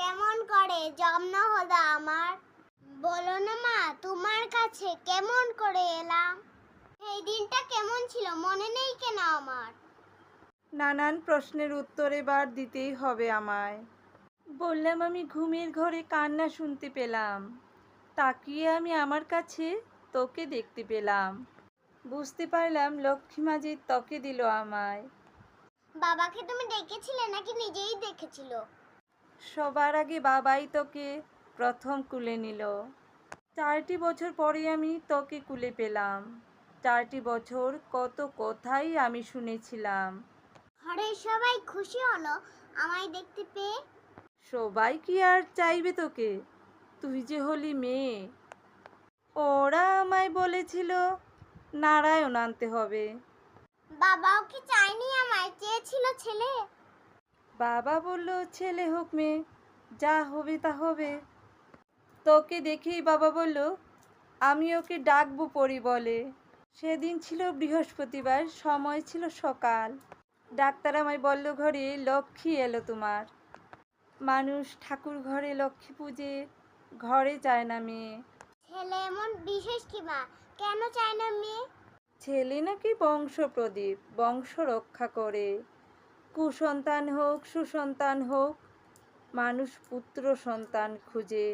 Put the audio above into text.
কেমন করে জন্ম হলো আমার? বলো না মা, তোমার কাছে কেমন করে এলাম? এই দিনটা কেমন ছিল মনে নেই কেন আমার? নানান প্রশ্নের উত্তর এবার দিতেই হবে আমায়। বললাম আমি ঘুমের ঘরে কান্না শুনতে পেলাম। তাকিয়ে আমি আমার কাছে তোকে দেখতে পেলাম। বুঝতে পারলাম লক্ষ্মীমা যে তোকে দিল আমায়। বাবাকে তুমি ডেকেছিলে নাকি নিজেই দেখেছিল? সবার আগে বাবাই তোকে প্রথম কুলে নিল। 4টি বছর পরে আমি তোকে কুলে পেলাম। 4টি বছর কত কথাই আমি শুনেছিলাম। ঘরে সবাই খুশি হলো আমায় দেখতে পেয়ে। সবাই কি আর চাইবে তোকে? তুই যে হলি মেয়ে। ওরা আমায় বলেছিল নারায়ণ আনতে হবে। বাবাও কি চায়নি আমায়, চেয়েছিল ছেলে? বাবা বলল ছেলে হোক মেয়ে, যা হবে তা হবে। তোকে দেখেই বাবা বলল আমি ওকে ডাকবো পরি বলে। সেদিন ছিল বৃহস্পতিবার, সময় ছিল সকাল। ডাক্তার আমায় বলল ঘরে লক্ষ্মী এলো তোমার। মানুষ ঠাকুর ঘরে লক্ষ্মী পূজে, ঘরে চায় না মেয়ে। ছেলে এমন বিশেষ কি মা, কেন চায় না মেয়ে? ছেলে নাকি বংশ প্রদীপ, বংশ রক্ষা করে। কুসন্তান হোক সুসন্তান হোক, মানুষ পুত্র সন্তান খুঁজে।